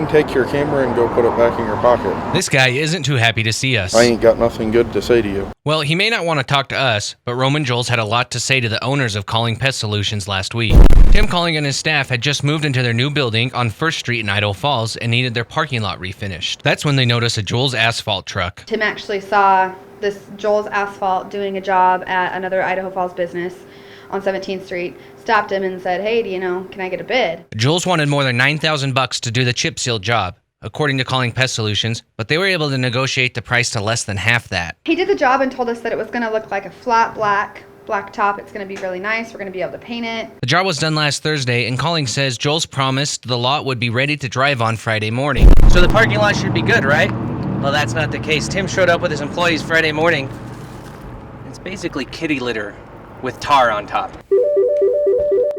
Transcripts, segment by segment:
can take your camera and go put it back in your pocket. This guy isn't too happy to see us. I ain't got nothing good to say to you. Well, he may not want to talk to us, but Roman Joles had a lot to say to the owners of Colling Pest Solutions last week. Tim Colling and his staff had just moved into their new building on 1st Street in Idaho Falls and needed their parking lot refinished. That's when they noticed a Joles Asphalt truck. Tim actually saw this Joles Asphalt doing a job at another Idaho Falls business on 17th Street, stopped him and said, "Hey, can I get a bid?" Joles wanted more than $9,000 to do the chip seal job, according to Colling Pest Solutions, but they were able to negotiate the price to less than half that. He did the job and told us that it was going to look like a flat black top. It's going to be really nice. We're going to be able to paint it. The job was done last Thursday, and Colling says Joles promised the lot would be ready to drive on Friday morning. So the parking lot should be good, right? Well, that's not the case. Tim showed up with his employees Friday morning. It's basically kitty litter with tar on top.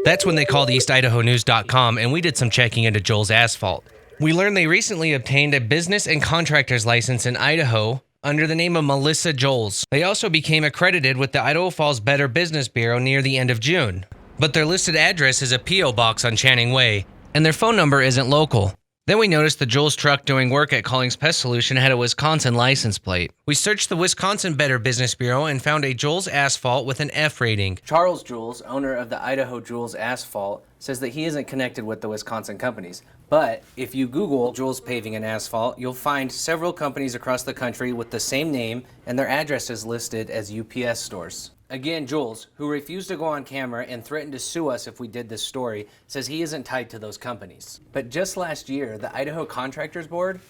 That's when they called EastIdahoNews.com, and we did some checking into Joles Asphalt. We learned they recently obtained a business and contractor's license in Idaho under the name of Melissa Joles. They also became accredited with the Idaho Falls Better Business Bureau near the end of June. But their listed address is a P.O. box on Channing Way, and their phone number isn't local. Then we noticed the Joles truck doing work at Colling's Pest Solution had a Wisconsin license plate. We searched the Wisconsin Better Business Bureau and found a Joles Asphalt with an F rating. Charles Joles, owner of the Idaho Joles Asphalt, says that he isn't connected with the Wisconsin companies. But if you Google Joles Paving and Asphalt, you'll find several companies across the country with the same name and their addresses listed as UPS stores. Again, Joles, who refused to go on camera and threatened to sue us if we did this story, says he isn't tied to those companies. But just last year, the Idaho Contractors Board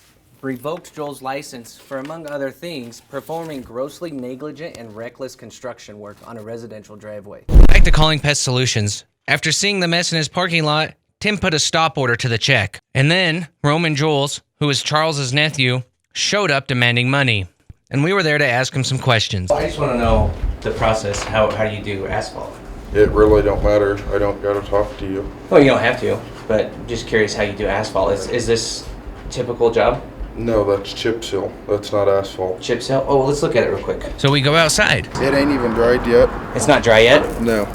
revoked Joles' license for, among other things, performing grossly negligent and reckless construction work on a residential driveway. Back to Colling Pest Solutions. After seeing the mess in his parking lot, Tim put a stop order to the check. And then Roman Joles, who is Charles's nephew, showed up demanding money. And we were there to ask him some questions. I just want to know the process. How do you do asphalt? It really don't matter. I don't gotta talk to you. Well, you don't have to, but just curious how you do asphalt. Is this a typical job? No, that's chip seal. That's not asphalt. Chip seal? Oh, well, let's look at it real quick. So we go outside. It ain't even dried yet. It's not dry yet? No.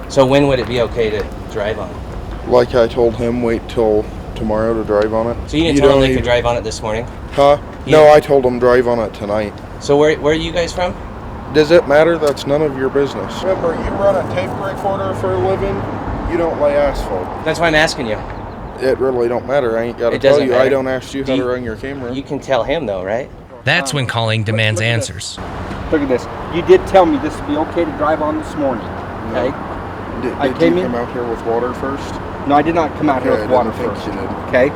So when would it be okay to drive on? Like I told him, wait till tomorrow to drive on it. So you didn't tell him they could drive on it this morning? Huh? No, I told him drive on it tonight. So where are you guys from? Does it matter? That's none of your business. Remember, you run a tape recorder for a living, you don't lay asphalt. That's why I'm asking you. It really don't matter. I ain't got to tell you. I don't ask you how to run your camera. You can tell him though, right? That's when Colling demands answers. Look at this. You did tell me this would be okay to drive on this morning, okay? Did you come out here with water first? No, I did not come out here with water first. You did. Okay?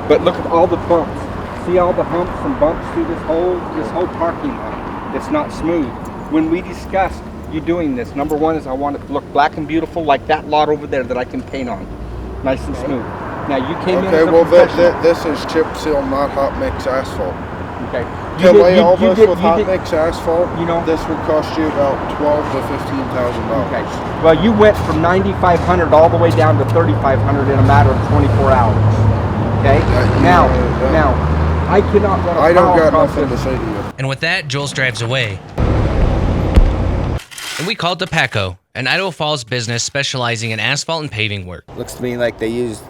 But look at all the bumps. See all the humps and bumps through this whole parking lot. It's not smooth. When we discussed you doing this, number one is I want it to look black and beautiful like that lot over there that I can paint on. Nice and smooth. Now you came in as a professional. This is chip seal, not hot mix asphalt. Okay. To lay all this with hot mix asphalt, this would cost you about $12,000 to $15,000. Okay. Well, you went from $9,500 all the way down to $3,500 in a matter of 24 hours. Okay. Now, I cannot run a I don't got nothing to say to you. And with that, Joles drives away. And we called DePaco, an Idaho Falls business specializing in asphalt and paving work. Looks to me like they used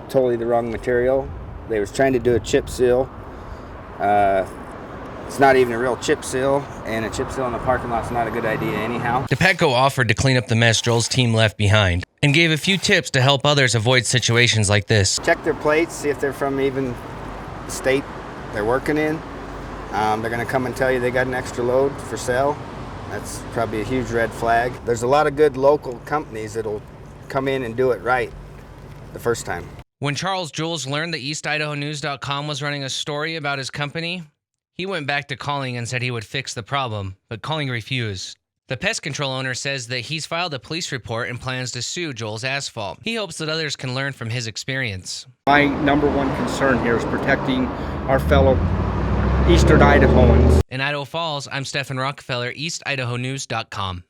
totally the wrong material. They was trying to do a chip seal. It's not even a real chip seal, and a chip seal in the parking lot's not a good idea anyhow. DePaco offered to clean up the mess Joles' team left behind and gave a few tips to help others avoid situations like this. Check their plates, see if they're from even the state they're working in. They're going to come and tell you they got an extra load for sale. That's probably a huge red flag. There's a lot of good local companies that'll come in and do it right the first time. When Charles Joles learned that EastIdahoNews.com was running a story about his company, he went back to Colling and said he would fix the problem, but Colling refused. The pest control owner says that he's filed a police report and plans to sue Joles Asphalt. He hopes that others can learn from his experience. My number one concern here is protecting our fellow Eastern Idahoans. In Idaho Falls, I'm Stephen Rockefeller, EastIdahoNews.com.